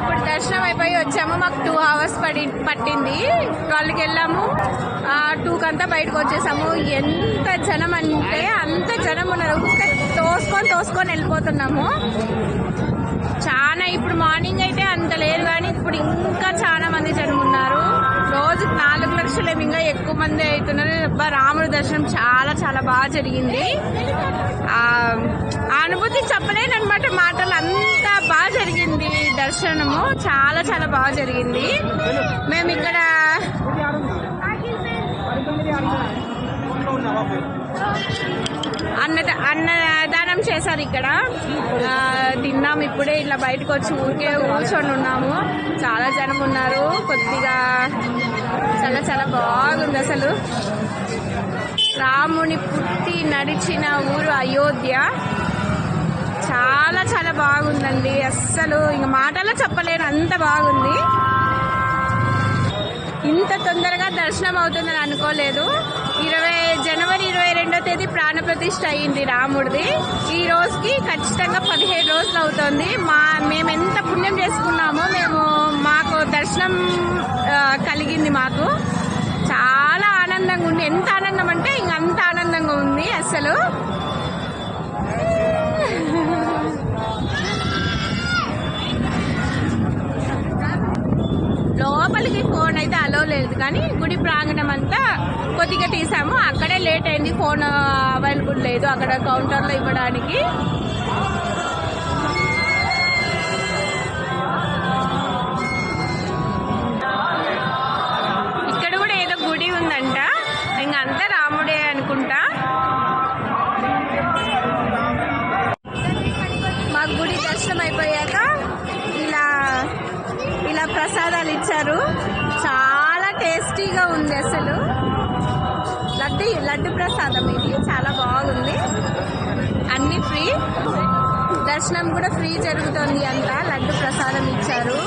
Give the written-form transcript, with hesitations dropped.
ఇప్పుడు దర్శనం అయిపోయి వచ్చాము. మాకు 2 hours పట్టింది. 12కి వెళ్ళాము, 2కి అంతా బయటకు వచ్చేసాము. ఎంత జనం అంటే అంత జనం ఉన్నారు. తోసుకొని వెళ్ళిపోతున్నాము. చాలా ఇప్పుడు మార్నింగ్ అయితే అంత లేదు, కానీ ఇప్పుడు ఇంకా చాలా మంది జనం ఉన్నారు. రోజుకి 4 లక్షలు ఇంకా ఎక్కువ మంది అవుతున్నారు. రాముడి దర్శనం చాలా చాలా బాగా జరిగింది. ఆ అనుభూతి చెప్పలేనమాట మాటలు, అంత బాగా జరిగింది దర్శనము. చాలా చాలా బాగా జరిగింది. మేము ఇక్కడ అన్నదానం చేశారు. ఇక్కడ తిన్నాము. ఇప్పుడే ఇట్లా బయటకు వచ్చి ఊరికే కూర్చొని ఉన్నాము. చాలా జనం ఉన్నారు. కొద్దిగా చాలా చాలా బాగుంది. అసలు రాముని పుట్టి నడిచిన ఊరు అయోధ్య. చాలా చాలా బాగుందండి. అస్సలు ఇంక మాటలో చెప్పలేను, అంత బాగుంది. ఇంత తొందరగా దర్శనం అవుతుందని అనుకోలేదు. జనవరి 22వ తేదీ ప్రాణప్రతిష్ఠ అయింది రాముడిది. ఈ రోజుకి ఖచ్చితంగా 17 రోజులు అవుతుంది. మేము ఎంత పుణ్యం చేసుకున్నామో, మాకు దర్శనం కలిగింది. మాకు చాలా ఆనందంగా ఉంది. ఎంత ఆనందం అంటే ఇంకంత ఆనందంగా ఉంది అసలు. లోపలికి ఫోన్ అయితే అలో లేదు, కానీ గుడి ప్రాంగణం అంతా కొద్దిగా తీసాము. అక్కడే లేట్ అయింది, ఫోన్ అవైలబుల్ లేదు అక్కడ కౌంటర్లో ఇవ్వడానికి. ఇక్కడ కూడా ఏదో గుడి ఉందంట, ఇంకంతా రాముడే అనుకుంటా. మా గుడి దర్శనం అయిపోయాక ఇలా ప్రసాదాలు ఇచ్చారు. చాలా టేస్టీగా ఉంది అసలు. లడ్డు ప్రసాదం ఇది, చాలా బాగుంది. అన్ని ఫ్రీ, దర్శనం కూడా ఫ్రీ జరుగుతుంది. అంతా లడ్డు ప్రసాదం ఇచ్చారు.